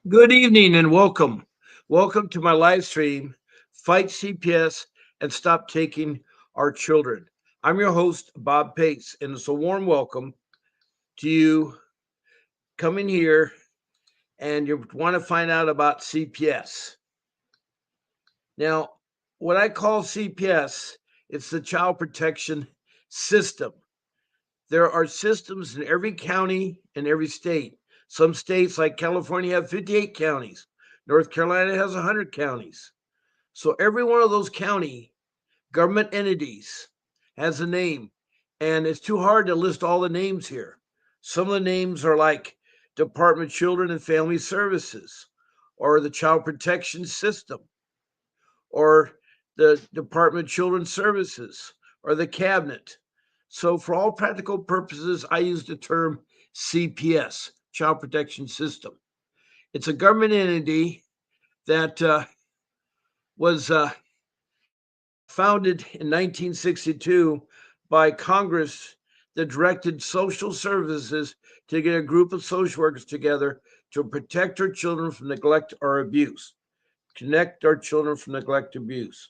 Good evening and welcome. Welcome to my live stream, Fight CPS and Stop Taking Our Children. I'm your host, Bob Pace, and it's a warm welcome to you coming here and you want to find out about CPS. Now, what I call CPS, it's the Child Protection System. There are systems in every county and every state. Some states, like California, have 58 counties. North Carolina has 100 counties. So every one of those county government entities has a name, and it's too hard to list all the names here. Some of the names are like Department of Children and Family Services, or the Child Protection System, or the Department of Children's Services, or the Cabinet. So, for all practical purposes, I use the term CPS, Child Protection System. It's a government entity that was founded in 1962 by Congress that directed social services to get a group of social workers together to protect our children from neglect or abuse. Connect our children from neglect and abuse.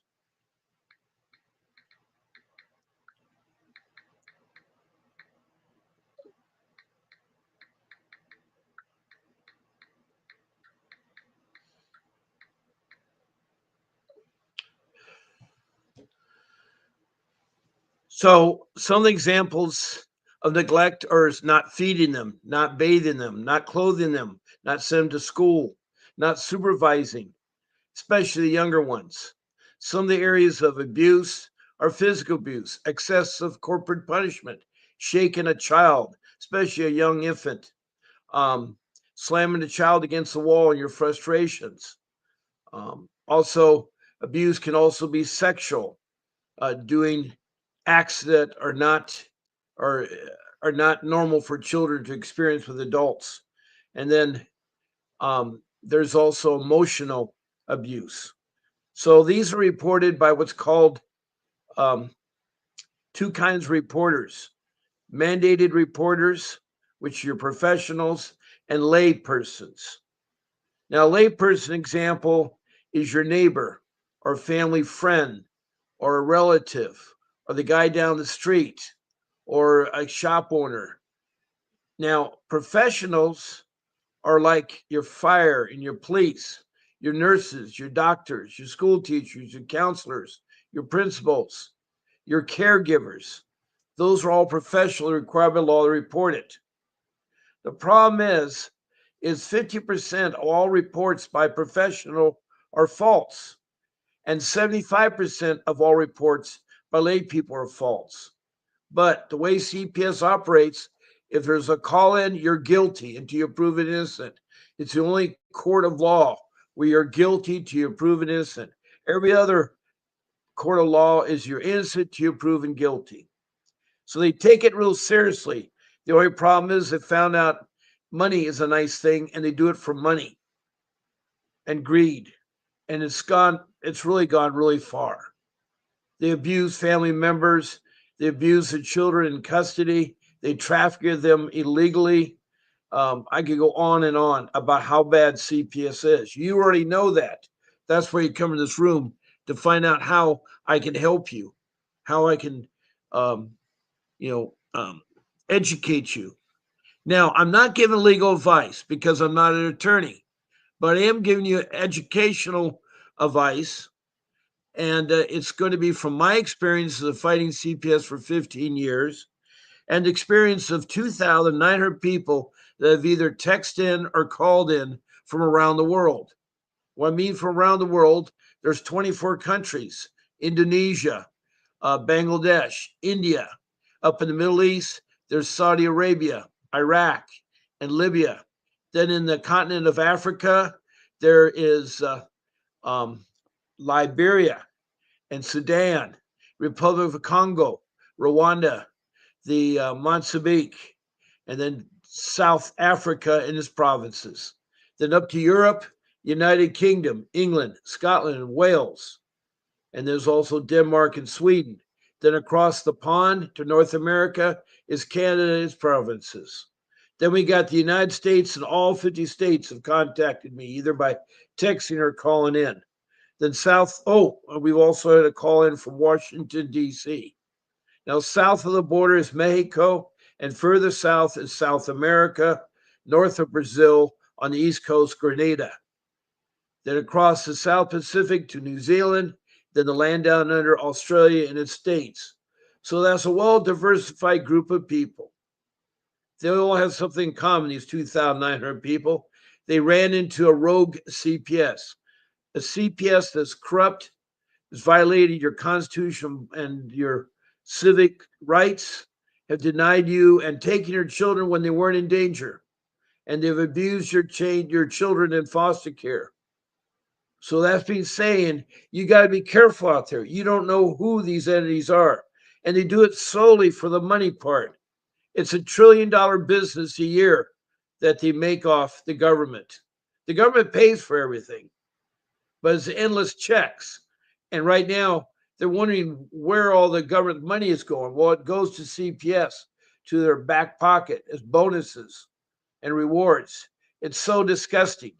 So, some examples of neglect are not feeding them, not bathing them, not clothing them, not sending them to school, not supervising, especially the younger ones. Some of the areas of abuse are physical abuse, excessive corporate punishment, shaking a child, especially a young infant, um, slamming the child against the wall in your frustrations. Also, abuse can also be sexual, doing acts that are are not normal for children to experience with adults. And then there's also emotional abuse. So these are reported by what's called um, two kinds of reporters: mandated reporters, which are professionals, and lay persons. Now, a layperson example is your neighbor or family friend or a relative or the guy down the street or a shop owner. Now, professionals are like your fire and your police, your nurses, your doctors, your school teachers, your counselors, your principals, your caregivers. Those are all professionally required by law to report it. The problem is 50% of all reports by professional are false, and 75% of all reports by lay people are false. But the way CPS operates, if there's a call in, you're guilty until you're proven innocent. It's the only court of law where you're guilty till you're proven innocent. Every other court of law is you're innocent till you're proven guilty. So they take it real seriously. The only problem is they found out money is a nice thing and they do it for money and greed. And it's really gone really far. They abuse family members, they abuse the children in custody, they traffic them illegally. I could go on and on about how bad CPS is. You already know that. That's why you come in this room to find out how I can help you, how I can, um, you know, um, educate you. Now, I'm not giving legal advice because I'm not an attorney, but I am giving you educational advice, and it's going to be from my experiences of fighting CPS for 15 years and experience of 2,900 people that have either texted in or called in from around the world. What I mean from around the world, there's 24 countries: Indonesia, Bangladesh, India. Up in the Middle East, there's Saudi Arabia, Iraq, and Libya. Then in the continent of Africa, there is um, Liberia and Sudan, Republic of Congo, Rwanda, the Mozambique, and then South Africa and its provinces. Then up to Europe, United Kingdom, England, Scotland, and Wales. And there's also Denmark and Sweden. Then across the pond to North America is Canada and its provinces. Then we got the United States, and all 50 states have contacted me either by texting or calling in. Then we've also had a call in from Washington, D.C. Now, south of the border is Mexico, and further south is South America, north of Brazil, on the East Coast, Grenada. Then across the South Pacific to New Zealand, then the land down under Australia and its states. So that's a well diversified group of people. They all have something in common, these 2,900 people. They ran into a rogue CPS, a CPS that's corrupt, has violated your constitution and your civic rights, have denied you and taken your children when they weren't in danger, and they've abused your children in foster care. So that's been saying you got to be careful out there. You don't know who these entities are, and they do it solely for the money part. It's $1 trillion business a year that they make off the government. The government pays for everything, but it's endless checks. And right now, they're wondering where all the government money is going. Well, it goes to CPS, to their back pocket as bonuses and rewards. It's so disgusting.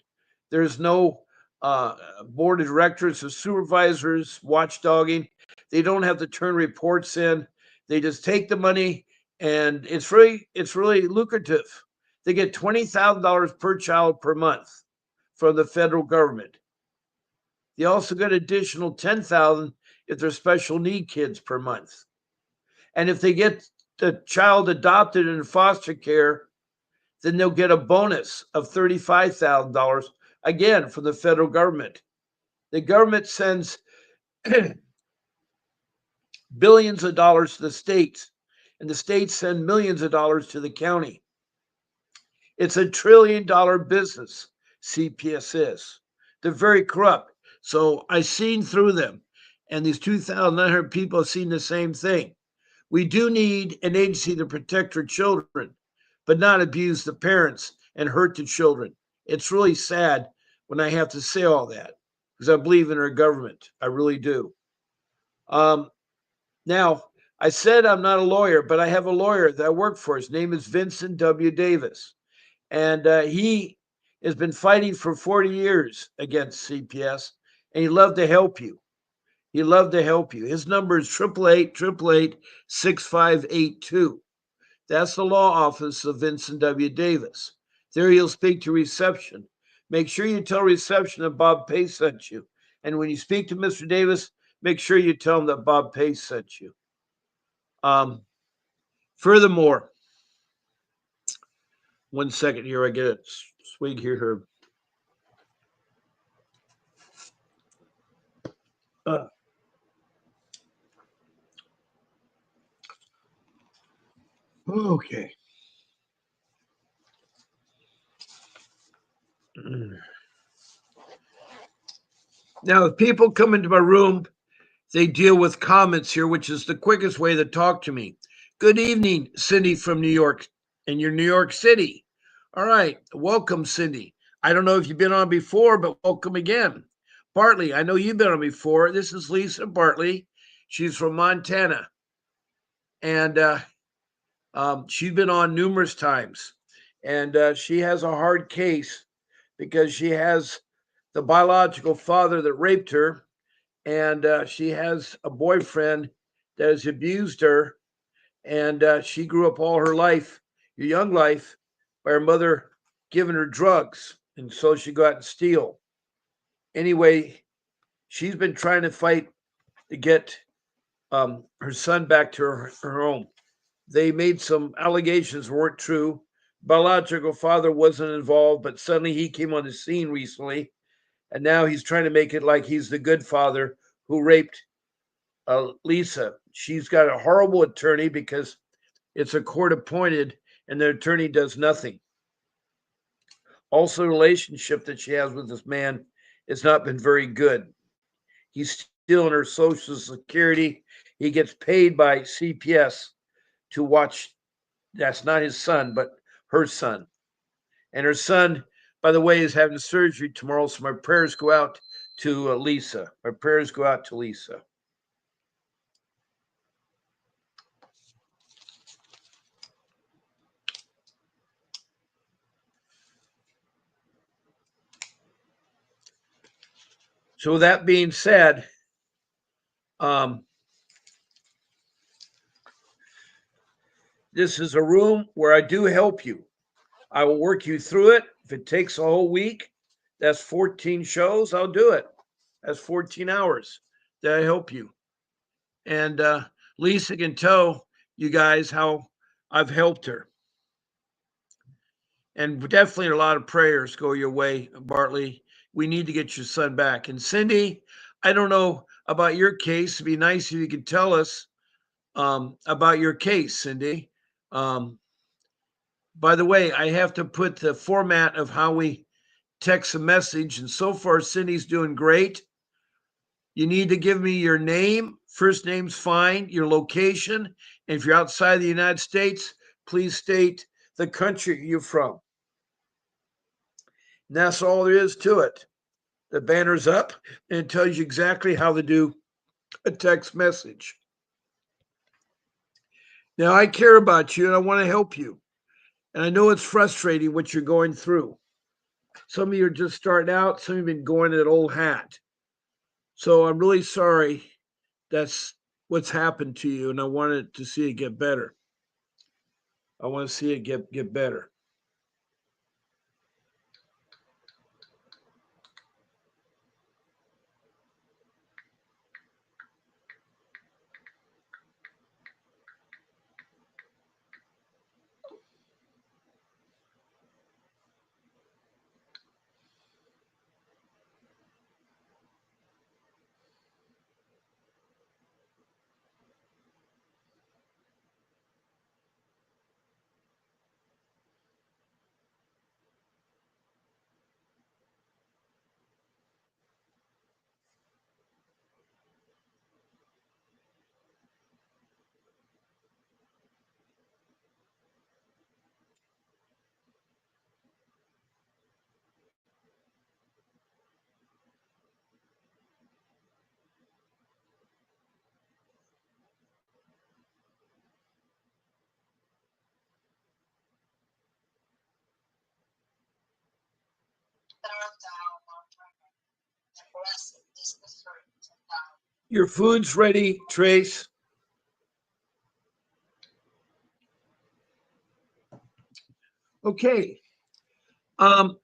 There's no board of directors or supervisors watchdogging. They don't have to turn reports in. They just take the money, and it's really lucrative. They get $20,000 per child per month from the federal government. They also get additional 10,000 if they're special need kids per month. And if they get the child adopted in foster care, then they'll get a bonus of $35,000 again from the federal government. The government sends billions of dollars to the states, and the states send millions of dollars to the county. It's $1 trillion business, CPS is. They're very corrupt. So I've seen through them, and these 2,900 people have seen the same thing. We do need an agency to protect our children, but not abuse the parents and hurt the children. It's really sad when I have to say all that because I believe in our government. I really do. Um, Now, I said I'm not a lawyer, but I have a lawyer that I work for. His name is Vincent W. Davis. And he has been fighting for 40 years against CPS, and he'd love to help you. He'd love to help you. His number is 888-888-6582. That's the law office of Vincent W. Davis. There you'll speak to reception. Make sure you tell reception that Bob Pace sent you. And when you speak to Mr. Davis, make sure you tell him that Bob Pace sent you. Um, Furthermore, one second here, I get a swig here. Okay. Now, if people come into my room, they deal with comments here, which is the quickest way to talk to me. Good evening, Cindy from New York, and you're New York City. All right, welcome, Cindy. I don't know if you've been on before, but welcome again. Bartley, I know you've been on before. This is Lisa Bartley. She's from Montana, and she's been on numerous times. And she has a hard case because she has the biological father that raped her, and she has a boyfriend that has abused her, and she grew up all her life, her young life, by her mother giving her drugs, and so she go out and steal. Anyway, she's been trying to fight to get her son back to her home. They made some allegations weren't true. Biological father wasn't involved, but suddenly he came on the scene recently, and now he's trying to make it like he's the good father who raped Lisa. She's got a horrible attorney because it's a court appointed, and the attorney does nothing. Also, the relationship that she has with this man has not been very good. He's stealing her Social Security. He gets paid by CPS to watch. That's not his son, but her son. And her son, by the way, is having surgery tomorrow. So my prayers go out to Lisa. My prayers go out to Lisa. So with that being said, um, this is a room where I do help you. I will work you through it. If it takes a whole week, that's 14 shows. I'll do it. That's 14 hours that I help you. And Lisa can tell you guys how I've helped her. And definitely a lot of prayers go your way, Bartley. We need to get your son back. And Cindy, I don't know about your case. It'd be nice if you could tell us about your case, Cindy. Um, by the way, I have to put the format of how we text a message. And so far, Cindy's doing great. You need to give me your name. First name's fine, your location. And if you're outside the United States, please state the country you're from. And that's all there is to it. The banner's up and it tells you exactly how to do a text message. Now, I care about you and I want to help you. And I know it's frustrating what you're going through. Some of you are just starting out, some of you have been going at old hat. So I'm really sorry that's what's happened to you, and I wanted to see it get better. I want to see it get better. Your food's ready, Trace. Okay. Um,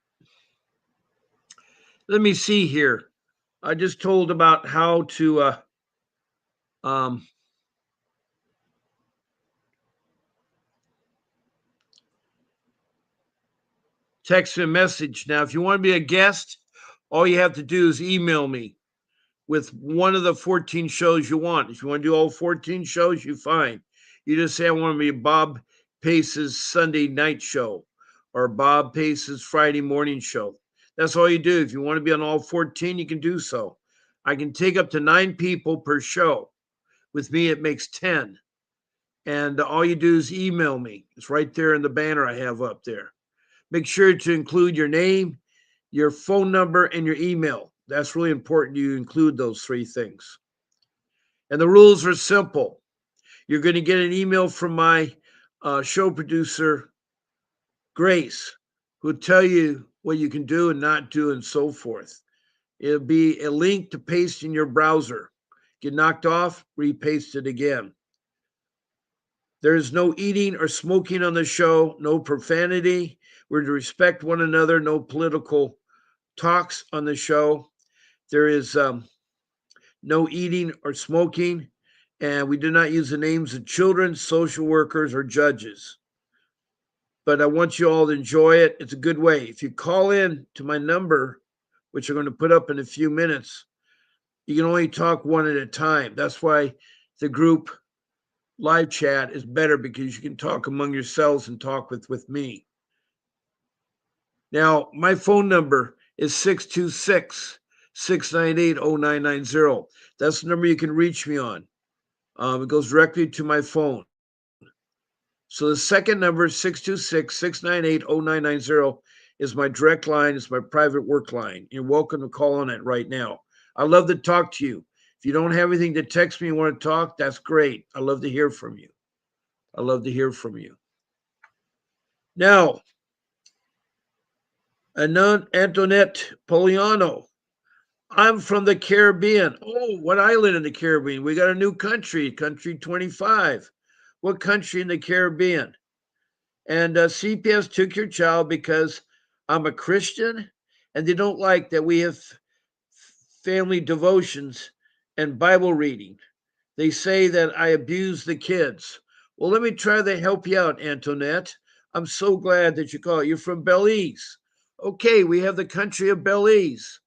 let me see here. I just told about how to um, text a message. Now, if you want to be a guest, all you have to do is email me with one of the 14 shows you want. If you want to do all 14 shows, you fine. You just say, I want to be Bob Pace's Sunday night show or Bob Pace's Friday morning show. That's all you do. If you want to be on all 14, you can do so. I can take up to 9 people per show. With me, it makes 10. And all you do is email me. It's right there in the banner I have up there. Make sure to include your name, your phone number, and your email. That's really important. You include those 3 things. And the rules are simple. You're going to get an email from my show producer, Grace, who'll tell you what you can do and not do and so forth. It'll be a link to paste in your browser. Get knocked off, repaste it again. There is no eating or smoking on the show, no profanity. We're to respect one another, no political talks on the show. There is no eating or smoking, and we do not use the names of children, social workers, or judges. But I want you all to enjoy it. It's a good way. If you call in to my number, which I'm going to put up in a few minutes, you can only talk one at a time. That's why the group live chat is better because you can talk among yourselves and talk with me. Now, my phone number is 626 698 0990. That's the number you can reach me on. It goes directly to my phone. So the second number, 626-698-0990, is my direct line. It's my private work line. You're welcome to call on it right now. I love to talk to you. If you don't have anything to text me and want to talk, that's great. I love to hear from you. I love to hear from you. Now, Antoinette Poliano, I'm from the Caribbean. Oh, what island in the Caribbean? We got a new country, country 25. What country in the Caribbean? And CPS took your child because I'm a Christian and they don't like that we have family devotions and Bible reading. They say that I abuse the kids. Well, let me try to help you out, Antoinette. I'm so glad that you called. You're from Belize. Okay, we have the country of Belize.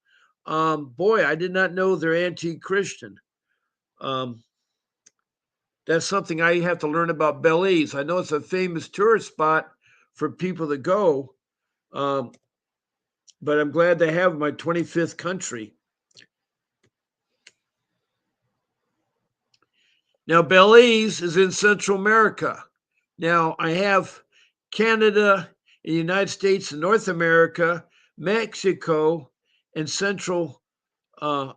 Boy, I did not know they're anti-Christian. Um, that's something I have to learn about Belize. I know it's a famous tourist spot for people to go, um, but I'm glad they have my 25th country. Now, Belize is in Central America. Now, I have Canada, the United States, and North America, Mexico, and Central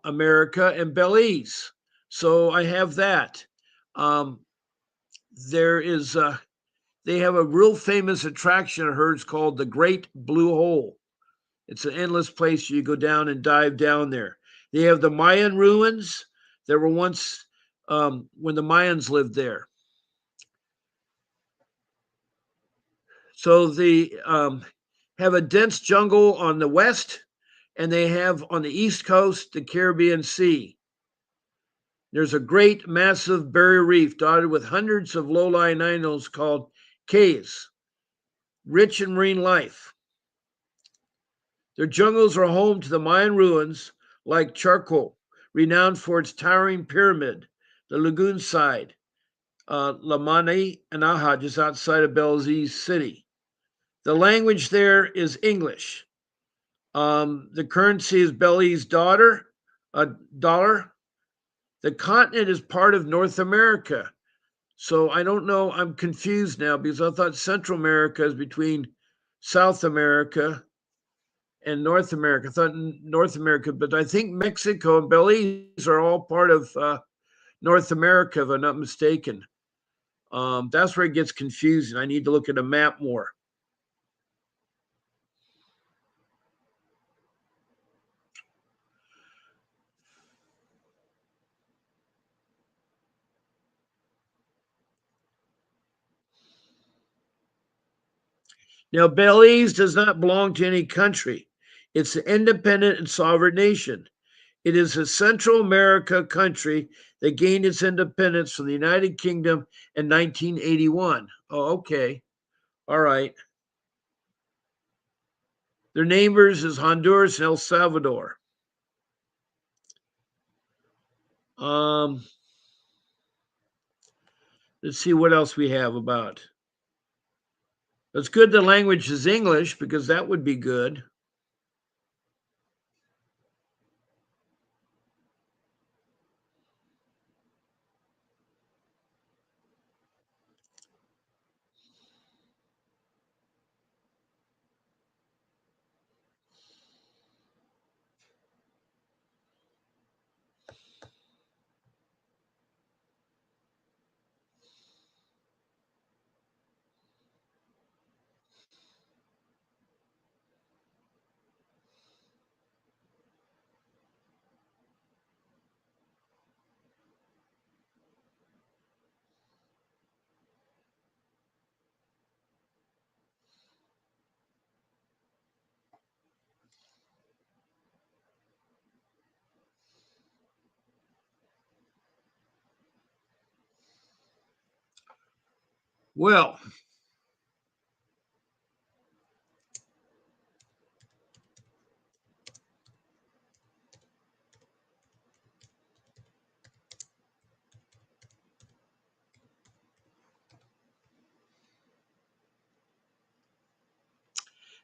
America, and Belize. So I have that. Um, there is, they have a real famous attraction of hers called the Great Blue Hole. It's an endless place. You go down and dive down there. They have the Mayan ruins. There were once when the Mayans lived there. So they have a dense jungle on the west, and they have on the east coast the Caribbean Sea. There's a great, massive barrier reef dotted with hundreds of low-lying islands called cays, rich in marine life. Their jungles are home to the Mayan ruins like Charco, renowned for its towering pyramid, the lagoon side, La Mani and Aha, just outside of Belize City. The language there is English. The currency is Belize dollar. The continent is part of North America. So I don't know. I'm confused now because I thought Central America is between South America and North America. I thought North America, but I think Mexico and Belize are all part of North America, if I'm not mistaken. That's where it gets confusing. I need to look at a map more. Now, Belize does not belong to any country. It's an independent and sovereign nation. It is a Central America country that gained its independence from the United Kingdom in 1981. Oh, okay. All right. Their neighbors is Honduras and El Salvador. Um, let's see what else we have about. It's good the language is English because that would be good. Well,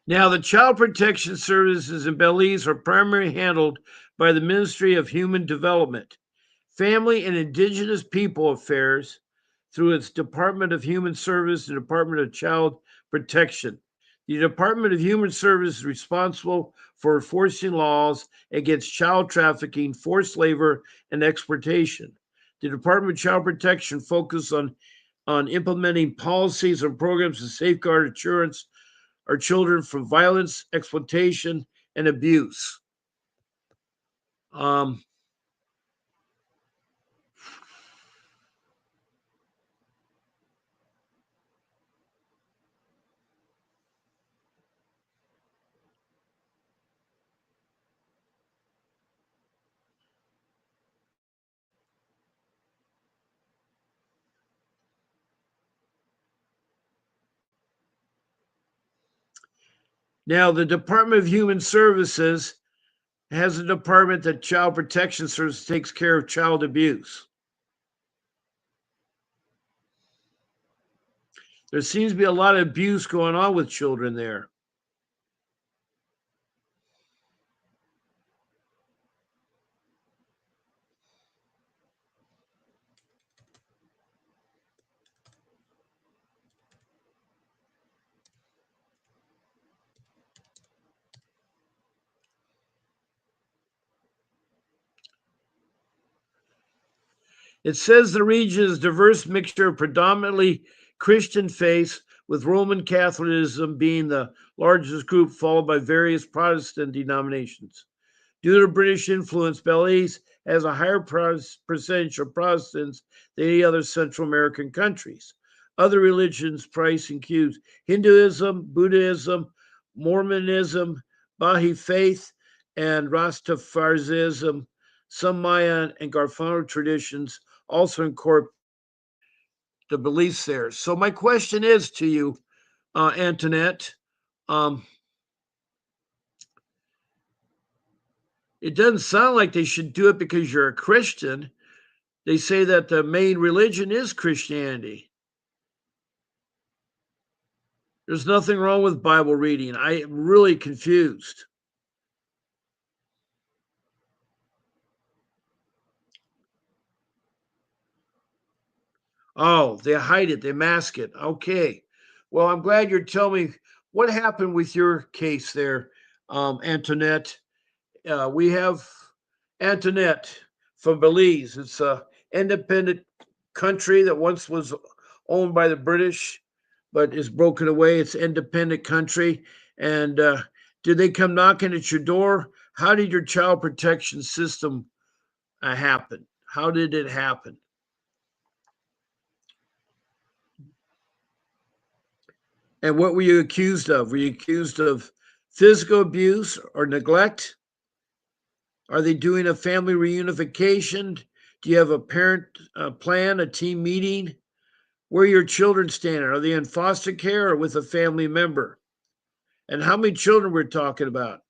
now the child protection services in Belize are primarily handled by the Ministry of Human Development, Family and Indigenous People Affairs through its Department of Human Service and Department of Child Protection. The Department of Human Service is responsible for enforcing laws against child trafficking, forced labor, and exploitation. The Department of Child Protection focuses on implementing policies and programs to safeguard insurance our children from violence, exploitation, and abuse. Um, Now, the Department of Human Services has a department that Child Protection Service takes care of child abuse. There seems to be a lot of abuse going on with children there. It says the region is a diverse mixture of predominantly Christian faiths, with Roman Catholicism being the largest group, followed by various Protestant denominations. Due to British influence, Belize has a higher percentage of Protestants than any other Central American countries. Other religions price include Hinduism, Buddhism, Mormonism, Baha'i faith, and Rastafarism. Some Mayan and Garfano traditions also incorporate the beliefs there. So my question is to you, Antoinette. Um, it doesn't sound like they should do it because you're a Christian. They say that the main religion is Christianity. There's nothing wrong with Bible reading. I am really confused. Oh, they hide it, they mask it. Okay. Well, I'm glad you're telling me what happened with your case there, Antoinette. We have Antoinette from Belize. It's a independent country that once was owned by the British, but is broken away. It's an independent country. And did they come knocking at your door? How did your child protection system happen? How did it happen? And what were you accused of? Were you accused of physical abuse or neglect? Are they doing a family reunification? Do you have a parent plan, a team meeting? Where are your children standing? Are they in foster care or with a family member? And how many children we're talking about?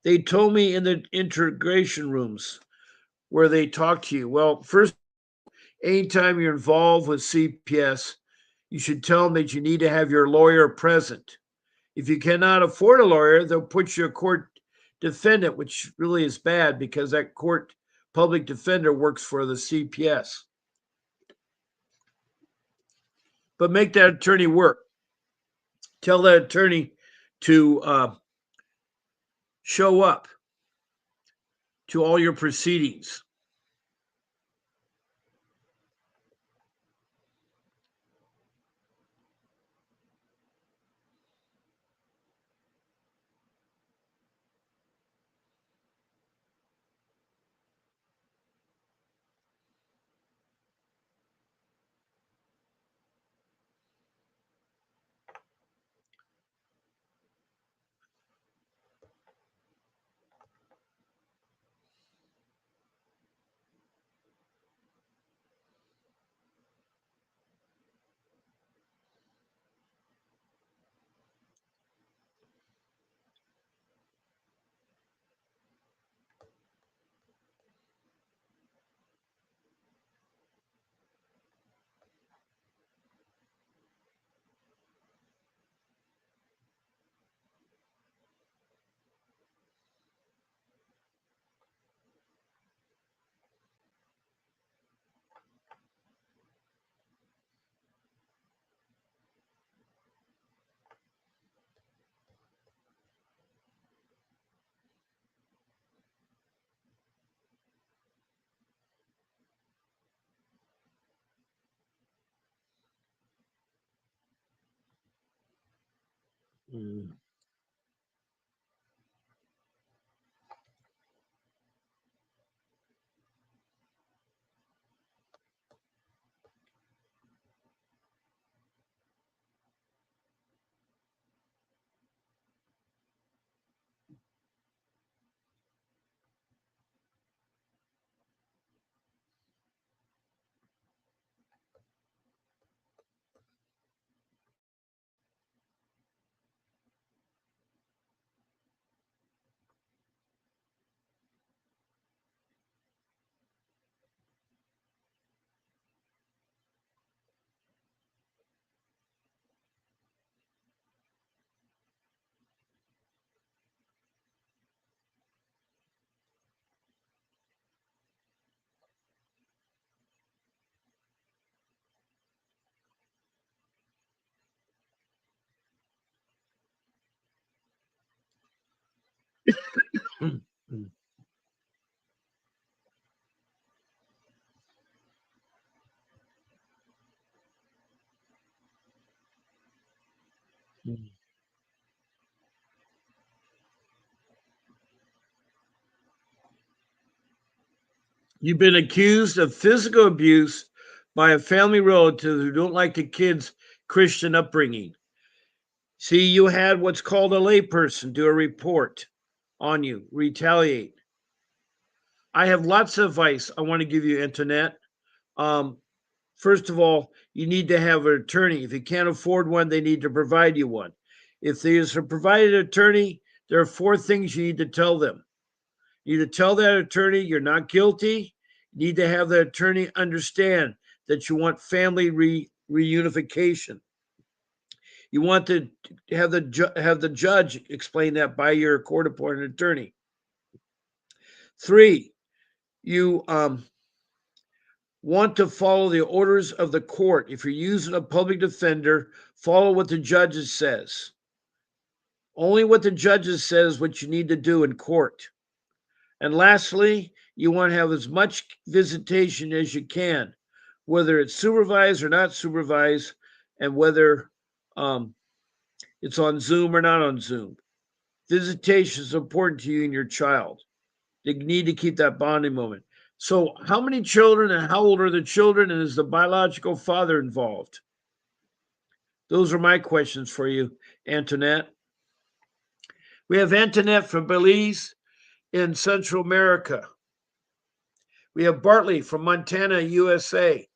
They told me in the integration rooms where they talk to you. Well, first, anytime you're involved with CPS, you should tell them that you need to have your lawyer present. If you cannot afford a lawyer, they'll put you a court defendant, which really is bad because that court public defender works for the CPS. But make that attorney work. Tell that attorney to show up to all your proceedings. Mm, mm, mm, mm. You've been accused of physical abuse by a family relative who don't like the kid's Christian upbringing. See, you had what's called a layperson do a report on you, retaliate. I have lots of advice I want to give you, Antoinette. Um, First of all, you need to have an attorney. If you can't afford one, they need to provide you one. If there's a provided attorney, there are four things you need to tell them. You need to tell that attorney you're not guilty. You need to have the attorney understand that you want family reunification. You want to have the judge explain that by your court appointed attorney. Three, you want to follow the orders of the court. If you're using a public defender, follow what the judges says. Only what the judges says what you need to do in court. And lastly, you want to have as much visitation as you can, whether it's supervised or not supervised, and whether um, it's on Zoom or not on Zoom. Visitation is important to you and your child. They need to keep that bonding moment. So, how many children and how old are the children, and is the biological father involved? Those are my questions for you, Antoinette. We have Antoinette from Belize in Central America. We have Bartley from Montana, USA.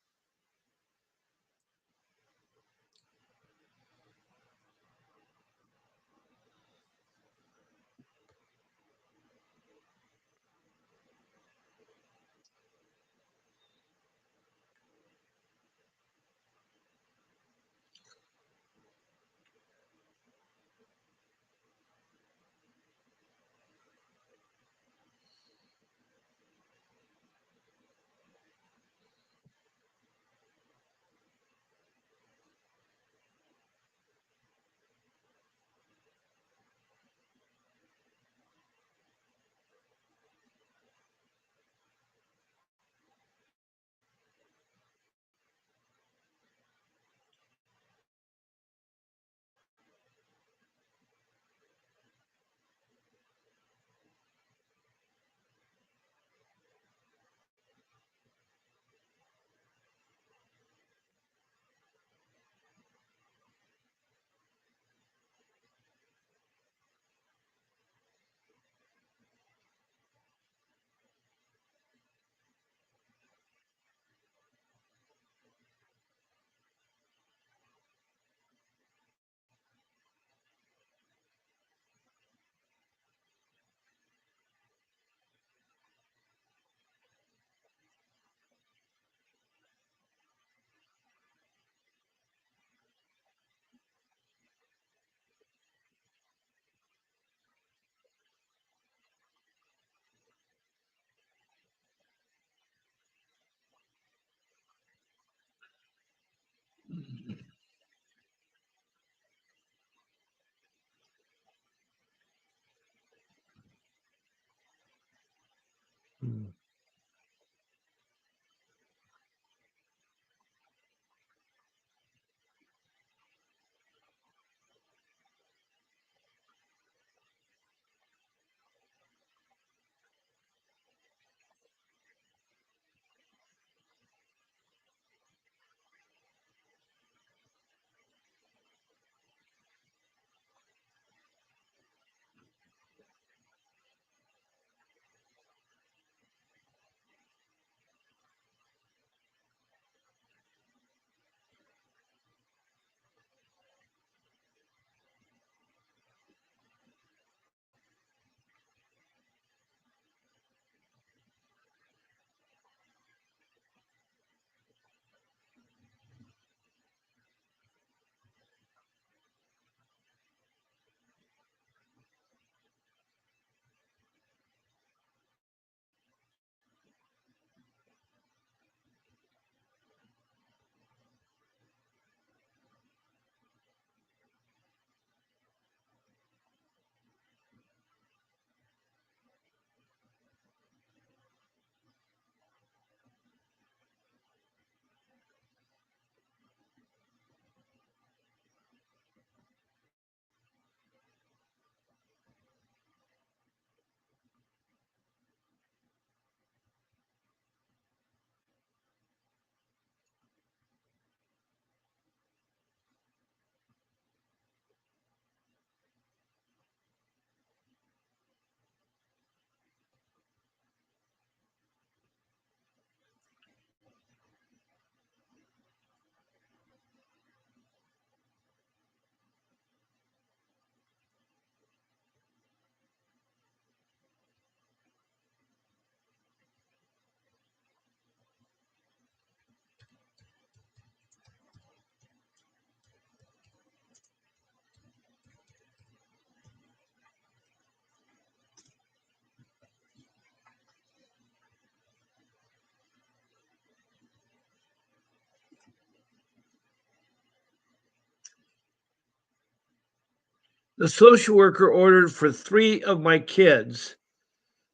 The social worker ordered for three of my kids,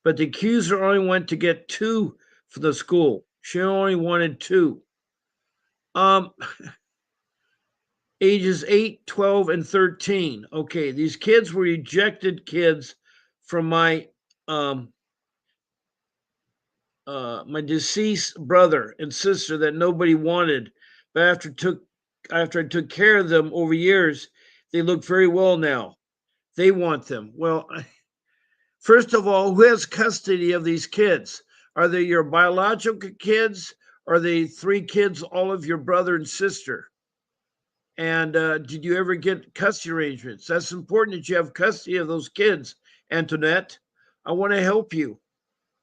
but the accuser only went to get two for the school. She only wanted two. Um, Ages 8, 12, and 13. Okay, these kids were ejected kids from um, my deceased brother and sister that nobody wanted. But after I took care of them over years, they look very well now. They want them. Well, first of all, who has custody of these kids? Are they your biological kids? Are they three kids, all of your brother and sister? And did you ever get custody arrangements? That's important that you have custody of those kids, Antoinette. I want to help you.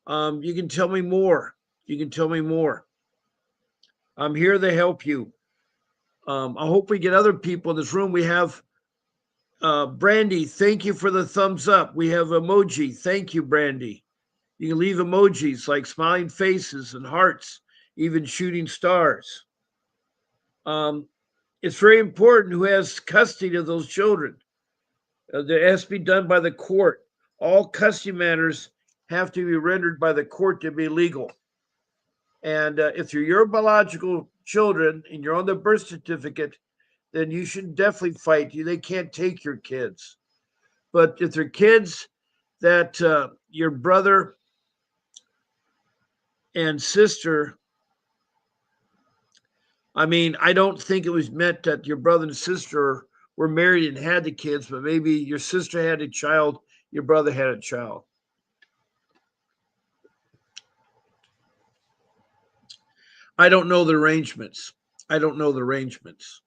You can tell me more. You can tell me more. I'm here to help you. I hope we get other people in this room. We have Brandy. Thank you for the thumbs up. We have emoji. Thank you, Brandy. You can leave emojis like smiling faces and hearts, even shooting stars. Um, it's very important who has custody of those children. That has to be done by the court. All custody matters have to be rendered by the court to be legal. And if you're your biological children and you're on the birth certificate, then you should definitely fight. They can't take your kids. But if they're kids that your brother and sister, I mean, I don't think it was meant that your brother and sister were married and had the kids, but maybe your sister had a child, your brother had a child. I don't know the arrangements. I don't know the arrangements.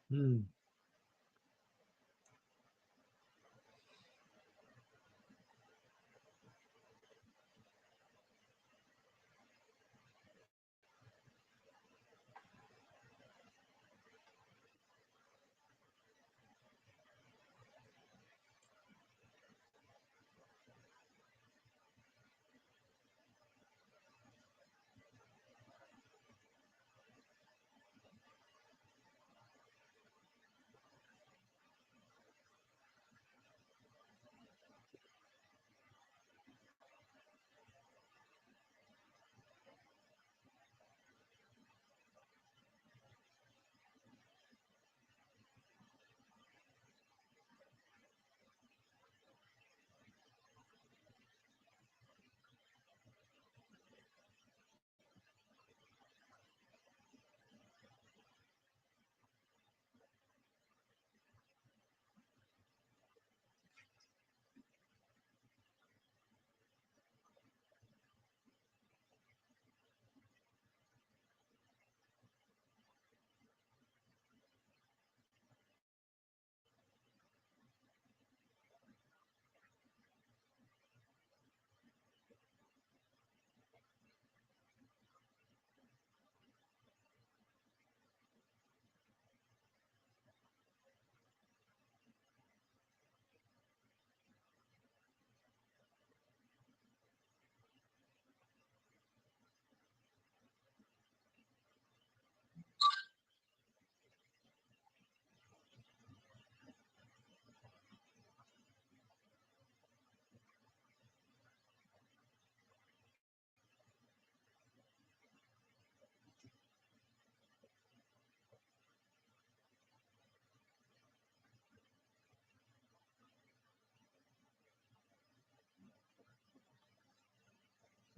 Hmm.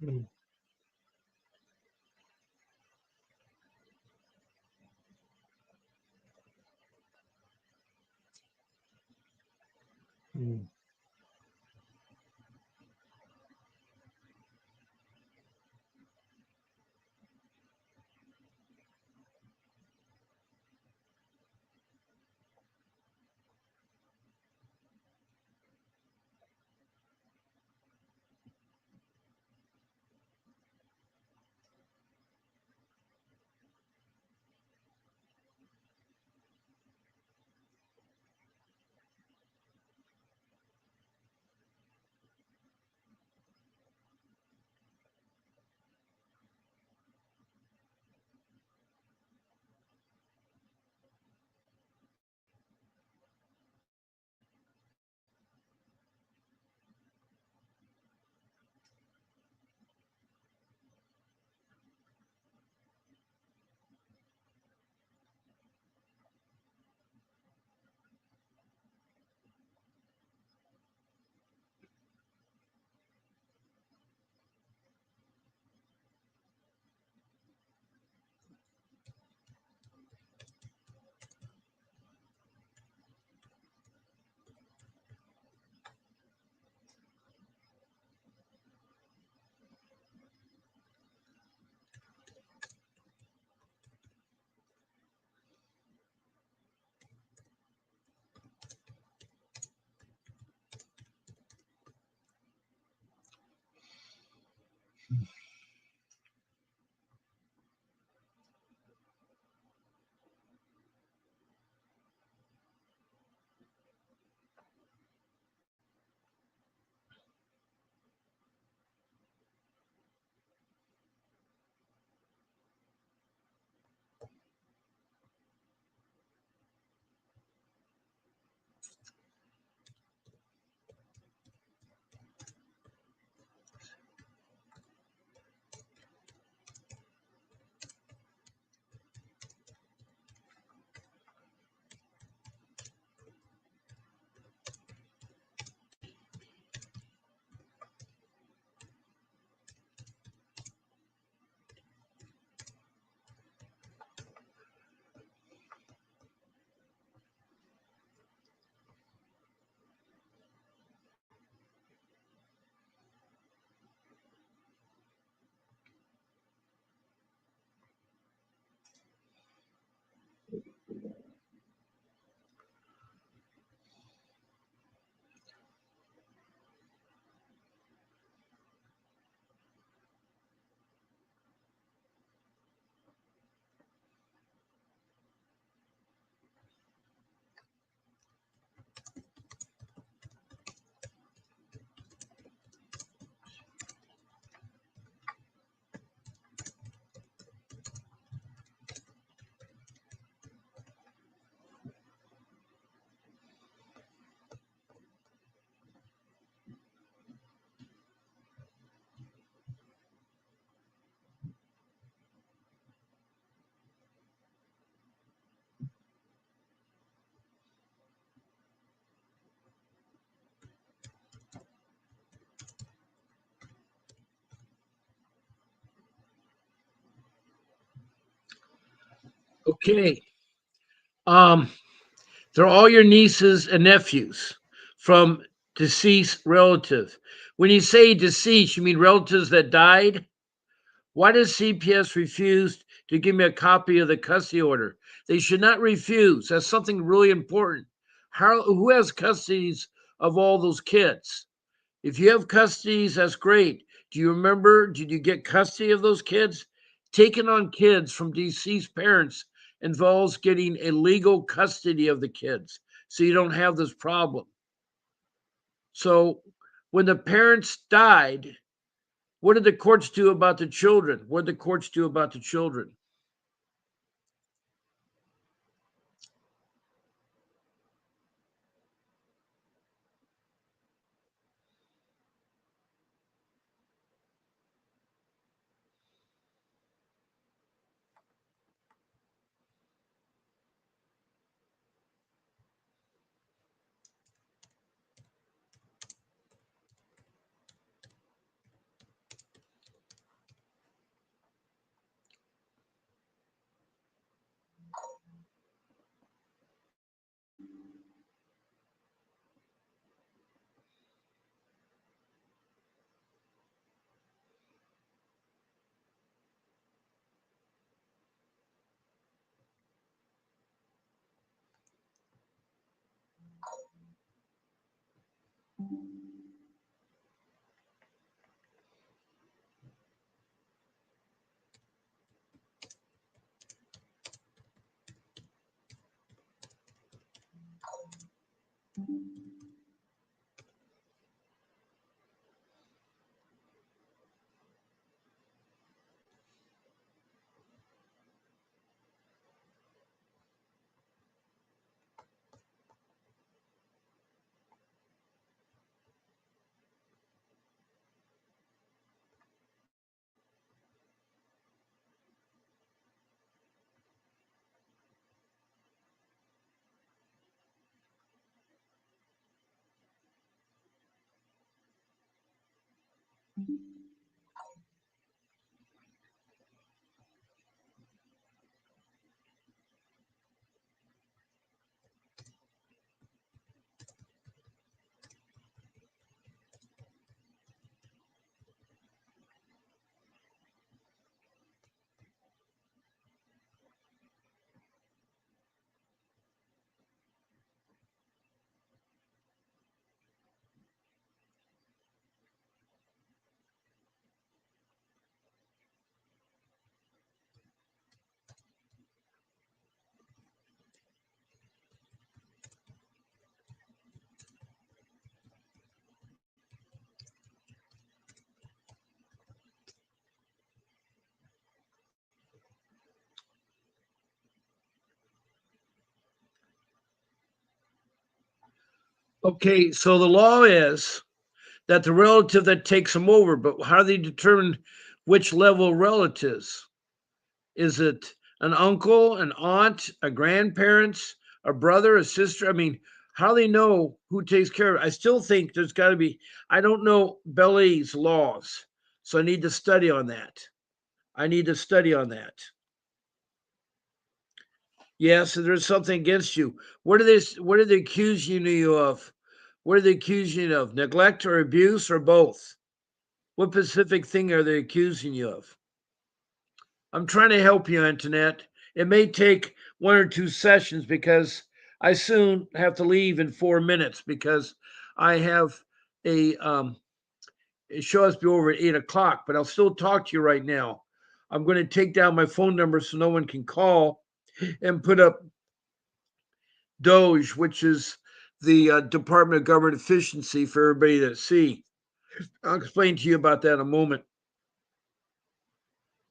Hmm. Mm. Okay. Um, they're all your nieces and nephews from deceased relative. When you say deceased, you mean relatives that died? Why does CPS refuse to give me a copy of the custody order? They should not refuse. That's something really important. Who has custodies of all those kids? If you have custodies, that's great. Do you remember? Did you get custody of those kids? Taking on kids from deceased parents involves getting a legal custody of the kids so you don't have this problem. So when the parents died, what did the courts do about the children? What did the courts do about the children? Okay, so the law is that the relative that takes them over, but how do they determine which level relatives? Is it an uncle, an aunt, a grandparents, a brother, a sister? I mean, how do they know who takes care of it? I still think there's got to be, I don't know Belize laws, so I need to study on that. I need to study on that. Yes, there's something against you. What are they accusing you of? What are they accusing you of? Neglect or abuse or both? What specific thing are they accusing you of? I'm trying to help you, Antoinette. It may take one or two sessions because I soon have to leave in 4 minutes because I have a show has to be over at 8 o'clock, but I'll still talk to you right now. I'm going to take down my phone number so no one can call and put up Doge, which is the Department of Government Efficiency for everybody to see. I'll explain to you about that in a moment.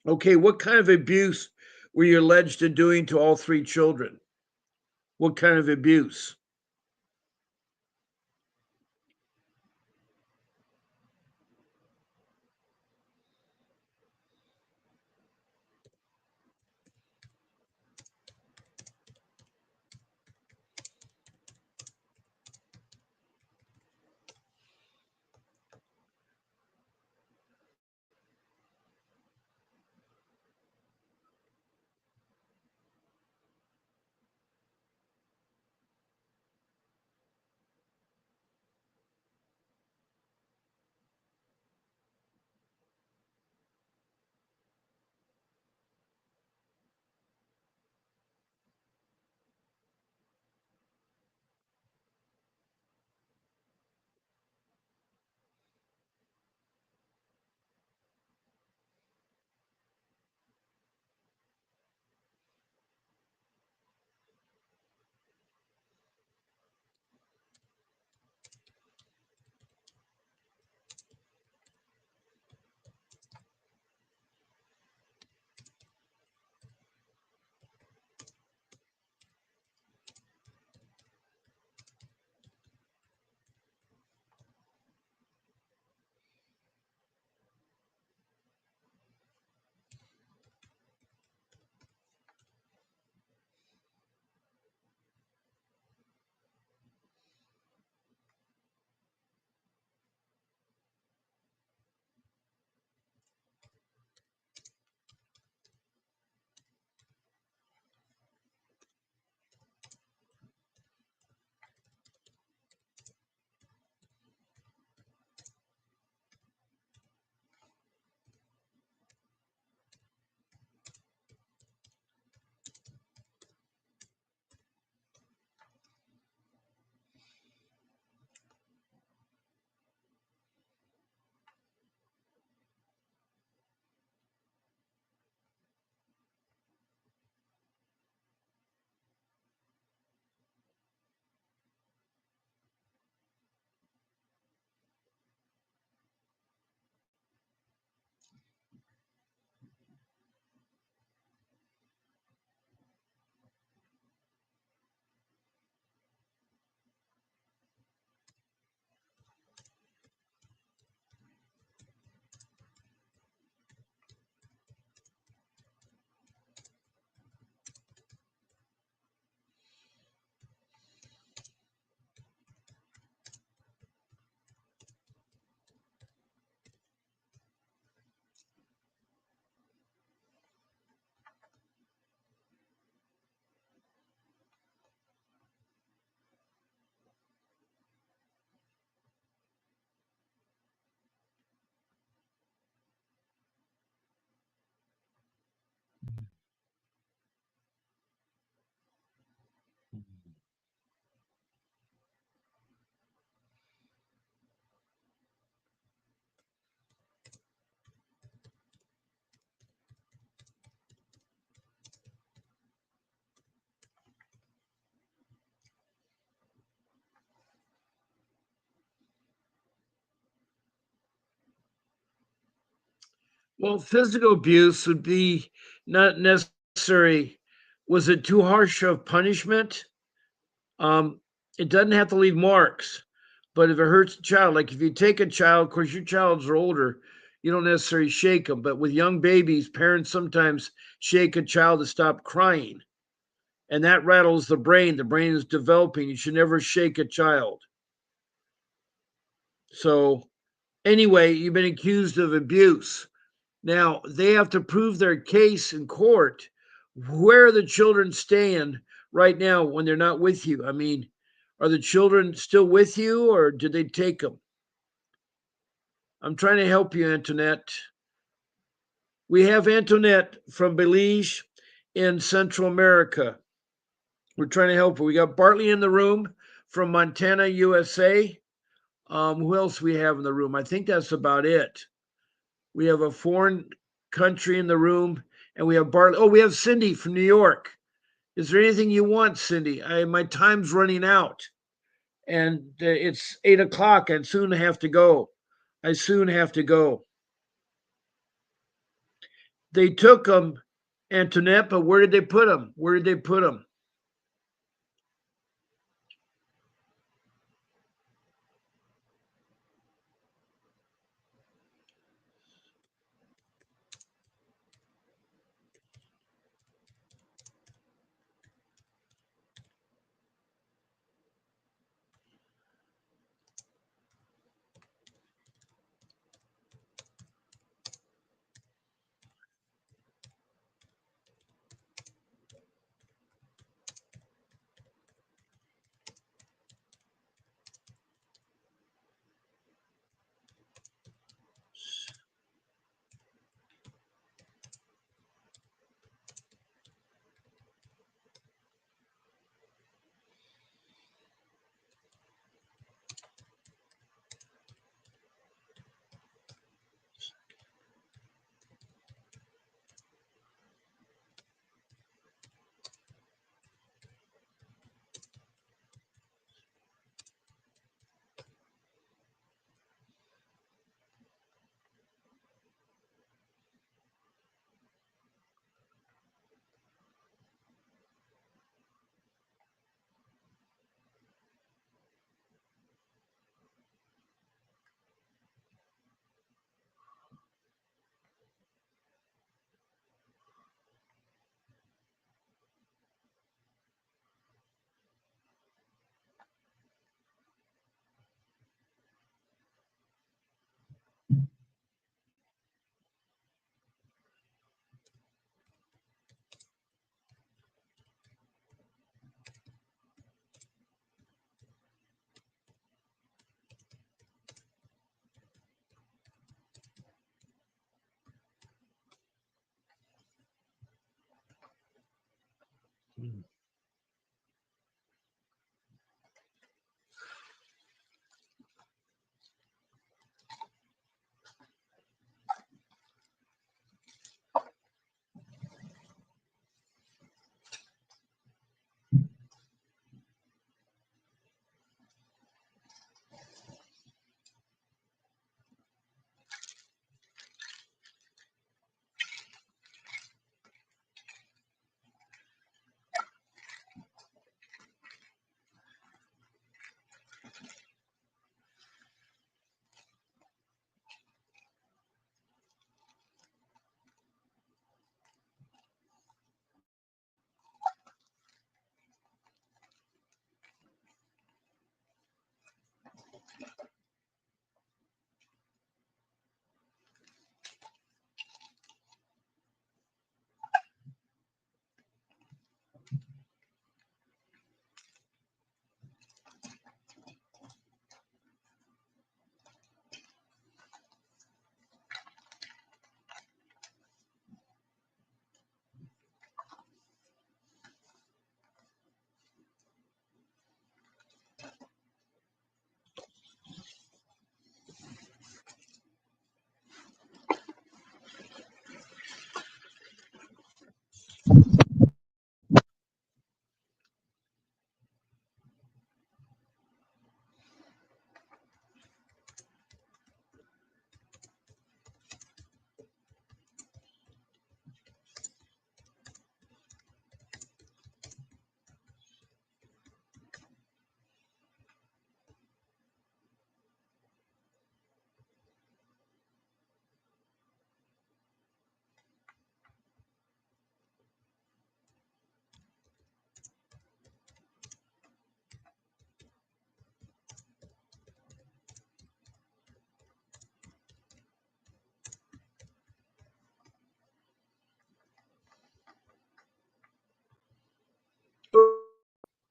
Okay, what kind of abuse were you alleged of doing to all three children? What kind of abuse? Well, physical abuse would be not necessary. Was it too harsh of punishment? Um, it doesn't have to leave marks, but if it hurts the child, like if you take a child, of course, your child's are older, you don't necessarily shake them. But with young babies, parents sometimes shake a child to stop crying, and that rattles the brain. The brain is developing. You should never shake a child. So, anyway, you've been accused of abuse. Now, they have to prove their case in court. Where the children stand right now when they're not with you? I mean, are the children still with you or did they take them? I'm trying to help you, Antoinette. We have Antoinette from Belize in Central America. We're trying to help her. We got Bartley in the room from Montana, USA. Who else we have in the room? I think that's about it. We have a foreign country in the room, and we have Bartley. Oh, we have Cindy from New York. Is there anything you want, Cindy? My time's running out, and it's 8 o'clock. I soon have to go. I soon have to go. They took them, Antoinette, but where did they put them? Where did they put them?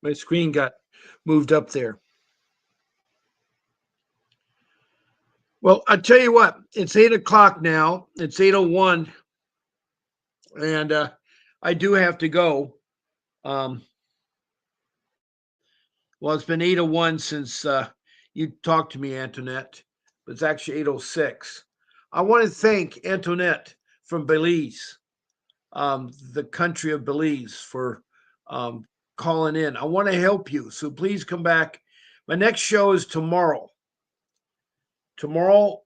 My screen got moved up there. Well, I tell you what, it's 8 o'clock now. It's 8:01, and I do have to go. Um, well, it's been 8:01 since you talked to me, Antoinette, but it's actually 8:06. I want to thank Antoinette from Belize, the country of Belize, for um, calling in. I want to help you, so please come back. My next show is tomorrow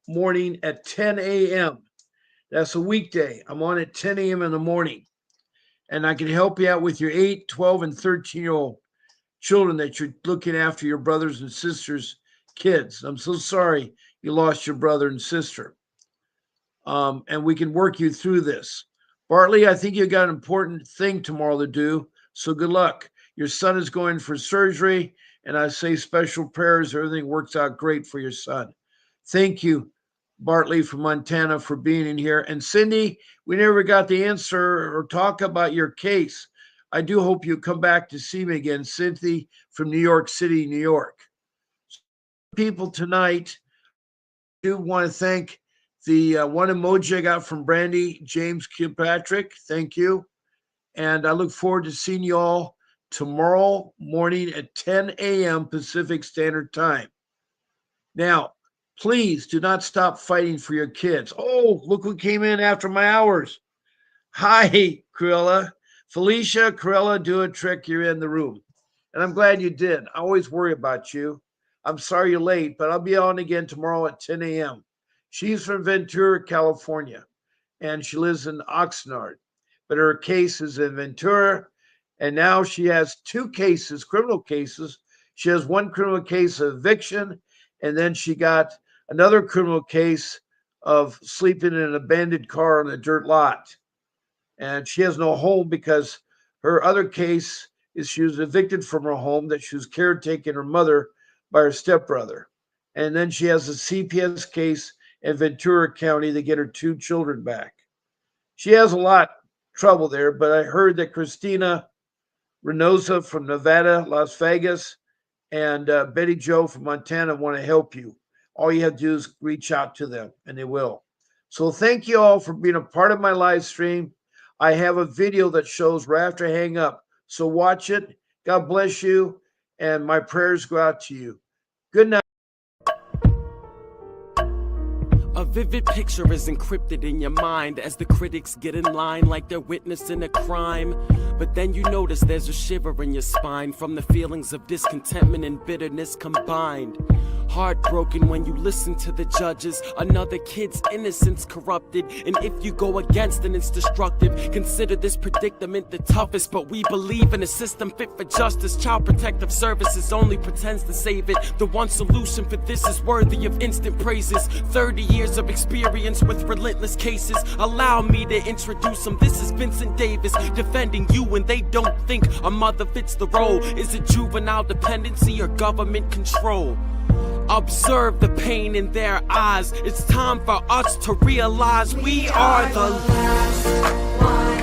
morning at 10 a.m. That's a weekday. I'm on at 10 a.m. in the morning. And I can help you out with your 8, 12, and 13-year-old children that you're looking after, your brothers and sisters' kids. I'm so sorry you lost your brother and sister. And we can work you through this. Bartley, I think you got an important thing tomorrow to do. So good luck. Your son is going for surgery. And I say special prayers. Everything works out great for your son. Thank you, Bartley from Montana, for being in here. And Cindy, we never got the answer or talk about your case. I do hope you come back to see me again. Cynthia from New York City, New York. People tonight, I do want to thank the one emoji I got from Brandy James Kilpatrick. Thank you. And I look forward to seeing you all tomorrow morning at 10 a.m. Pacific Standard Time. Now, please do not stop fighting for your kids. Oh, look who came in after my hours. Hi, Cruella. Felicia, Cruella, do a trick. You're in the room. And I'm glad you did. I always worry about you. I'm sorry you're late, but I'll be on again tomorrow at 10 a.m. She's from Ventura, California, and she lives in Oxnard. But her case is in Ventura, and now she has 2 cases, criminal cases. She has 1 criminal case of eviction, and then she got another criminal case of sleeping in an abandoned car on a dirt lot. And she has no home because her other case is she was evicted from her home that she was caretaking her mother by her stepbrother. And then she has a CPS case in Ventura County to get her 2 children back. She has a lot of trouble there, but I heard that Christina Reynosa from Nevada, Las Vegas, and Betty Jo from Montana want to help you. All you have to do is reach out to them, and they will. So thank you all for being a part of my live stream. I have a video that shows right after I hang up. So watch it. God bless you, and my prayers go out to you. Good night. A vivid picture is encrypted in your mind as the critics get in line like they're witnessing a crime. But then you notice there's a shiver in your spine from the feelings of discontentment and bitterness combined. Heartbroken when you listen to the judges, another kid's innocence corrupted. And if you go against it, it's destructive. Consider this predicament the toughest, but we believe in a system fit for justice. Child Protective Services only pretends to save it. The one solution for this is worthy of instant praises. 30 years of experience with relentless cases. Allow me to introduce them. This is Vincent Davis, defending you when they don't think a mother fits the role. Is it juvenile dependency or government control? Observe the pain in their eyes. It's time for us to realize we are the last one.